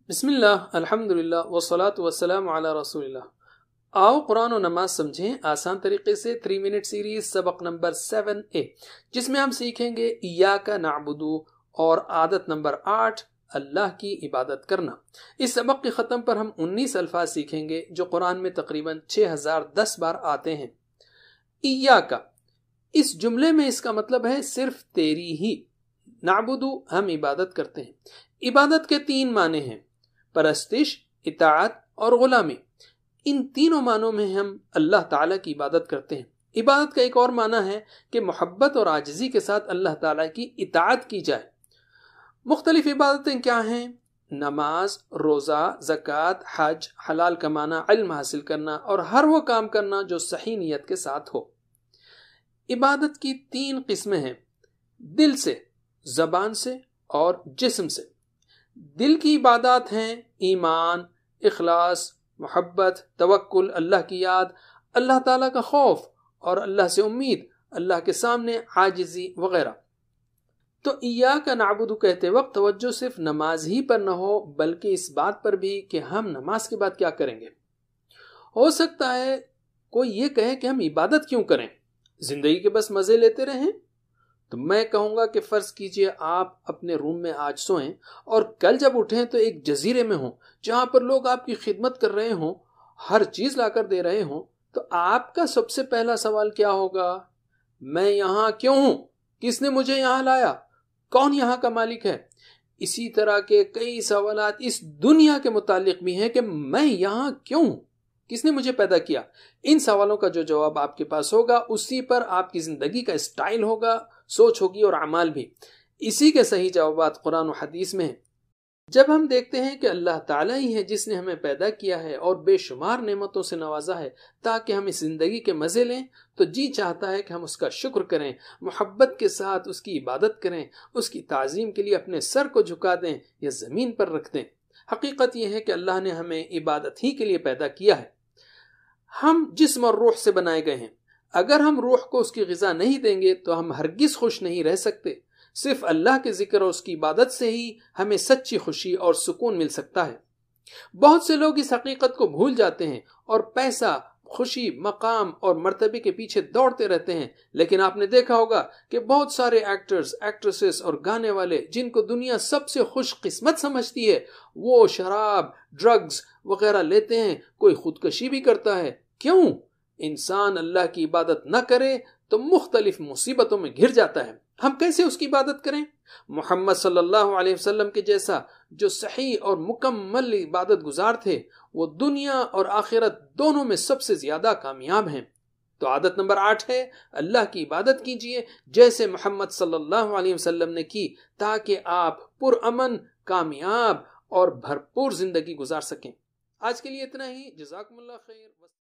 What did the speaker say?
بسم اللہ الحمدللہ والصلاة والسلام علی رسول اللہ۔ آؤ قرآن و نماز سمجھیں آسان طریقے سے 3 منٹ سیریز سبق نمبر 7A، جس میں ہم سیکھیں گے ایاک نعبدو اور عادت نمبر 8 اللہ کی عبادت کرنا۔ اس سبق کے ختم پر ہم 19 الفاظ سیکھیں گے جو قرآن میں تقریباً 6010 بار آتے ہیں۔ ایاک، اس جملے میں اس کا مطلب ہے صرف تیری ہی۔ نعبدو، ہم عبادت کرتے ہیں۔ عبادت کے 3 معنی ہیں: پرستش، اطاعت اور غلامی۔ ان تینوں معنوں میں ہم اللہ تعالیٰ کی عبادت کرتے ہیں۔ عبادت کا ایک اور معنی ہے کہ محبت اور عاجزی کے ساتھ اللہ تعالیٰ کی اطاعت کی جائے۔ مختلف عبادتیں کیا ہیں؟ نماز، روزہ، زکوٰۃ، حج، حلال کمانا، علم حاصل کرنا اور ہر وہ کام کرنا جو صحیح نیت کے ساتھ ہو۔ عبادت کی 3 قسمیں ہیں: دل سے، زبان سے اور جسم سے۔ دل کی عبادات ہیں ایمان، اخلاص، محبت، توکل، اللہ کی یاد، اللہ تعالیٰ کا خوف اور اللہ سے امید، اللہ کے سامنے عاجزی وغیرہ۔ تو ایاک نعبدو کہتے وقت توجہ صرف نماز ہی پر نہ ہو بلکہ اس بات پر بھی کہ ہم نماز کے بعد کیا کریں گے۔ ہو سکتا ہے کوئی یہ کہے کہ ہم عبادت کیوں کریں، زندگی کے بس مزے لیتے رہیں؟ تو میں کہوں گا کہ فرض کیجئے آپ اپنے روم میں آج سوئیں اور کل جب اٹھیں تو ایک جزیرے میں ہوں جہاں پر لوگ آپ کی خدمت کر رہے ہوں، ہر چیز لا کر دے رہے ہوں، تو آپ کا سب سے پہلا سوال کیا ہوگا؟ میں یہاں کیوں ہوں؟ کس نے مجھے یہاں لایا؟ کون یہاں کا مالک ہے؟ اسی طرح کے کئی سوالات اس دنیا کے متعلق بھی ہیں کہ میں یہاں کیوں ہوں؟ کس نے مجھے پیدا کیا؟ ان سوالوں کا جو جواب آپ کے پاس ہوگا اسی پر آپ کی زندگی کا اسٹائل ہوگا، سوچ ہوگی اور اعمال بھی۔ اسی کے صحیح جوابات قرآن و حدیث میں ہیں۔ جب ہم دیکھتے ہیں کہ اللہ تعالیٰ ہی ہے جس نے ہمیں پیدا کیا ہے اور بے شمار نعمتوں سے نوازا ہے تاکہ ہم اس زندگی کے مزے لیں، تو جی چاہتا ہے کہ ہم اس کا شکر کریں، محبت کے ساتھ اس کی عبادت کریں، اس کی تعظیم کے لیے اپنے سر کو جھکا دیں یا زمین پر رکھ دیں۔ حقیقت یہ ہے کہ اللہ نے ہمیں عبادت ہی کے لیے پیدا کیا ہے۔ ہم جسم اور روح سے بنائے گئے ہیں۔ اگر ہم روح کو اس کی غذا نہیں دیں گے تو ہم ہرگز خوش نہیں رہ سکتے۔ صرف اللہ کے ذکر اور اس کی عبادت سے ہی ہمیں سچی خوشی اور سکون مل سکتا ہے۔ بہت سے لوگ اس حقیقت کو بھول جاتے ہیں اور پیسہ، خوشی، مقام اور مرتبے کے پیچھے دوڑتے رہتے ہیں۔ لیکن آپ نے دیکھا ہوگا کہ بہت سارے ایکٹرز، ایکٹریسز اور گانے والے جن کو دنیا سب سے خوش قسمت سمجھتی ہے، وہ شراب، ڈرگز وغیرہ لیتے ہیں، کوئی خودکشی بھی کرتا ہے۔ کیوں؟ انسان اللہ کی عبادت نہ کرے تو مختلف مصیبتوں میں گھر جاتا ہے۔ ہم کیسے اس کی عبادت کریں؟ محمد صلی اللہ علیہ وسلم کے جیسا جو صحیح اور مکمل عبادت گزار تھے، وہ دنیا اور آخرت دونوں میں سب سے زیادہ کامیاب ہیں۔ تو عادت نمبر 8 ہے اللہ کی عبادت کیجئے جیسے محمد صلی اللہ علیہ وسلم نے کی، تاکہ آپ پرامن، کامیاب اور بھرپور زندگی گزار سکیں۔ آج کے لیے اتنا ہی۔ جزاکم اللہ خیر۔